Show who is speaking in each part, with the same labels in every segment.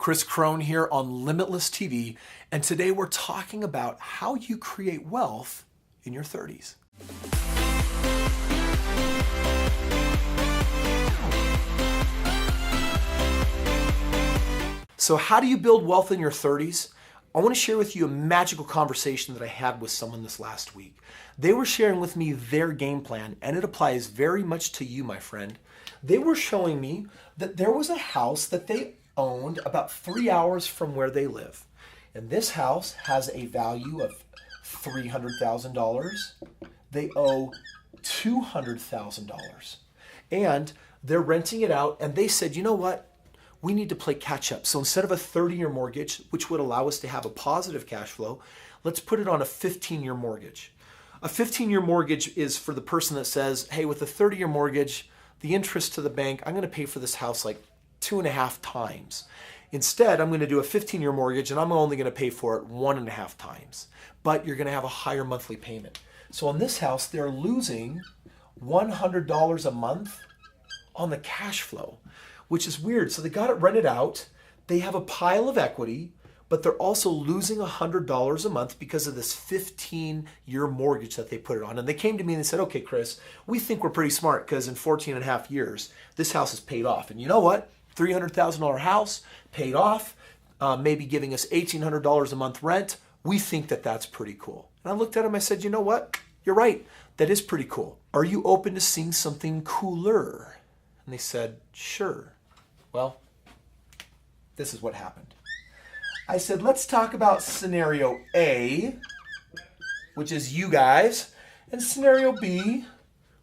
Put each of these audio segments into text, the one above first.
Speaker 1: Kris Krohn here on Limitless TV, and today we're talking about how you create wealth in your 30s. So how do you build wealth in your 30s? I want to share with you a magical conversation that I had with someone this last week. They were sharing with me their game plan, and it applies very much to you, my friend. They were showing me that there was a house that they owned about 3 hours from where they live. And this house has a value of $300,000. They owe $200,000. And they're renting it out, and they said, you know what? We need to play catch up. So instead of a 30-year mortgage, which would allow us to have a positive cash flow, let's put it on a 15-year mortgage. A 15-year mortgage is for the person that says, hey, with a 30-year mortgage, the interest to the bank, I'm going to pay for this house like 2.5 times. Instead, I'm going to do a 15-year mortgage and I'm only going to pay for it 1.5 times. But you're going to have a higher monthly payment. So on this house, they're losing $100 a month on the cash flow, which is weird. So they got it rented out. They have a pile of equity, but they're also losing $100 a month because of this 15-year mortgage that they put it on. And they came to me and they said, okay, Kris, we think we're pretty smart because in 14.5 years, this house is paid off. And you know what? $300,000 house paid off, maybe giving us $1,800 a month rent. We think that that's pretty cool. And I looked at them, I said, you know what? You're right. That is pretty cool. Are you open to seeing something cooler? And they said, sure. Well, this is what happened. I said, let's talk about scenario A, which is you guys, and scenario B,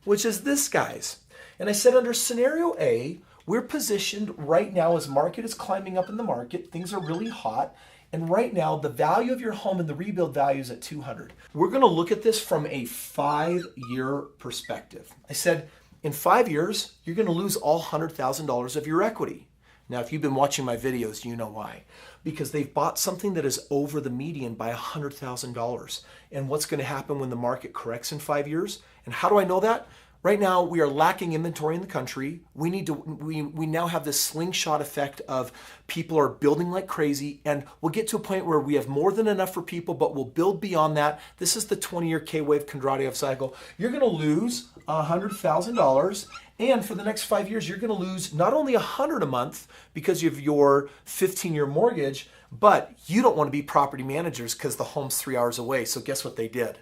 Speaker 1: which is this guys. And I said, under scenario A, we're positioned right now as market is climbing up in the market. Things are really hot. And right now, the value of your home and the rebuild value is at $200,000. We're going to look at this from a 5-year perspective. I said, in 5 years, you're going to lose all $100,000 of your equity. Now, if you've been watching my videos, you know why. Because they've bought something that is over the median by $100,000. And what's going to happen when the market corrects in 5 years? And how do I know that? Right now, we are lacking inventory in the country. We now have this slingshot effect of people are building like crazy, and we'll get to a point where we have more than enough for people, but we'll build beyond that. This is the 20-year K-wave Kondratiev cycle. You're going to lose $100,000, and for the next 5 years, you're going to lose not only $100 a month because of your 15-year mortgage, but you don't want to be property managers because the home's 3 hours away. So guess what they did?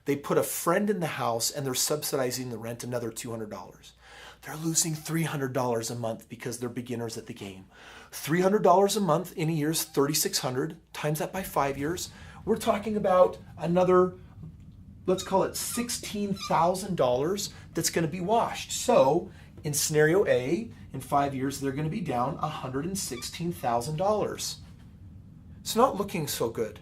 Speaker 1: They put a friend in the house and they're subsidizing the rent another $200. They're losing $300 a month because they're beginners at the game. $300 a month in a year is $3,600. Times that by 5 years. We're talking about another, let's call it $16,000 that's going to be washed. So in scenario A, in 5 years, they're going to be down $116,000. It's not looking so good.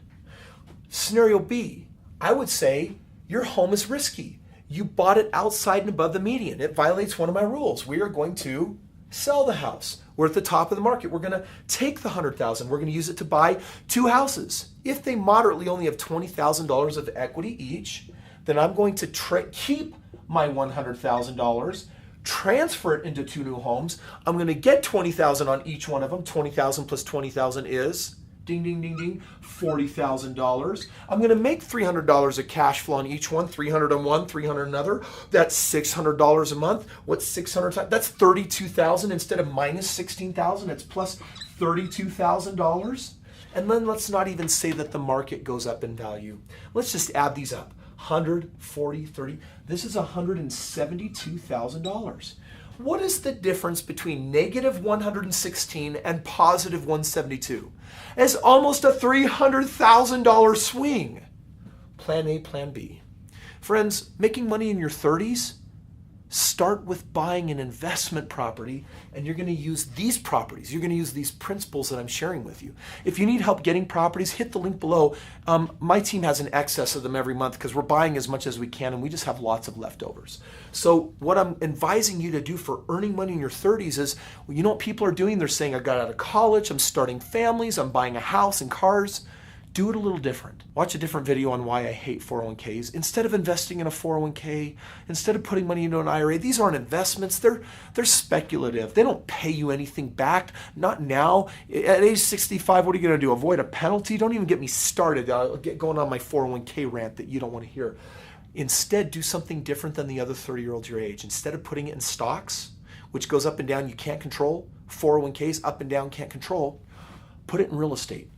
Speaker 1: Scenario B, I would say, your home is risky. You bought it outside and above the median. It violates one of my rules. We are going to sell the house. We're at the top of the market. We're going to take the $100,000. We're going to use it to buy 2 houses. If they moderately only have $20,000 of equity each, then I'm going to keep my $100,000, transfer it into 2 new homes. I'm going to get $20,000 on each one of them. $20,000 plus $20,000 is ding, ding, ding, ding, $40,000. I'm going to make $300 of cash flow on each one, $300 on one, $300 on another. That's $600 a month. What's 600 times? That's $32,000 instead of minus $16,000. It's plus $32,000. And then let's not even say that the market goes up in value. Let's just add these up. 100, 40, 30. This is $172,000. What is the difference between negative 116 and positive 172? It's almost a $300,000 swing. Plan A, plan B. Friends, making money in your 30s, start with buying an investment property, and you're going to use these properties. You're going to use these principles that I'm sharing with you. If you need help getting properties, hit the link below. My team has an excess of them every month because we're buying as much as we can, and we just have lots of leftovers. So what I'm advising you to do for earning money in your 30s is, you know what people are doing? They're saying, I got out of college, I'm starting families, I'm buying a house and cars. Do it a little different. Watch a different video on why I hate 401ks. Instead of investing in a 401k, instead of putting money into an IRA, these aren't investments. They're speculative. They don't pay you anything back. Not now. At age 65, what are you going to do? Avoid a penalty? Don't even get me started. I'll get going on my 401k rant that you don't want to hear. Instead, do something different than the other 30-year-olds your age. Instead of putting it in stocks, which goes up and down, you can't control. 401ks, up and down, can't control. Put it in real estate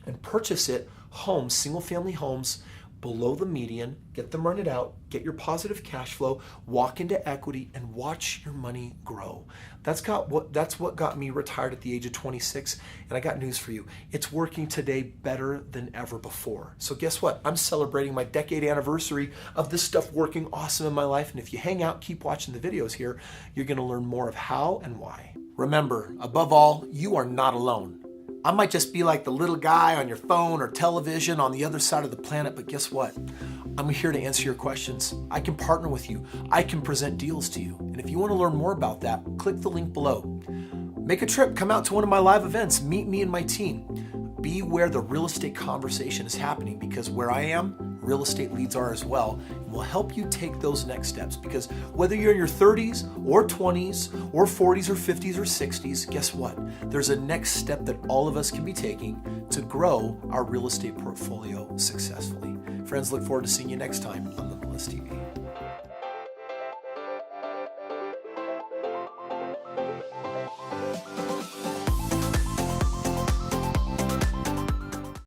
Speaker 1: and purchase it, homes, single-family homes, below the median, get them rented out, get your positive cash flow, walk into equity, and watch your money grow. That's what got me retired at the age of 26, and I got news for you. It's working today better than ever before. So guess what? I'm celebrating my decade anniversary of this stuff working awesome in my life, and if you hang out, keep watching the videos here, you're gonna learn more of how and why. Remember, above all, you are not alone. I might just be like the little guy on your phone or television on the other side of the planet, but guess what? I'm here to answer your questions. I can partner with you. I can present deals to you. And if you want to learn more about that, click the link below. Make a trip, come out to one of my live events, meet me and my team. Be where the real estate conversation is happening, because where I am, real estate leads are as well, and we'll help you take those next steps. Because whether you're in your 30s or 20s or 40s or 50s or 60s, guess what? There's a next step that all of us can be taking to grow our real estate portfolio successfully. Friends, look forward to seeing you next time on Limitless TV.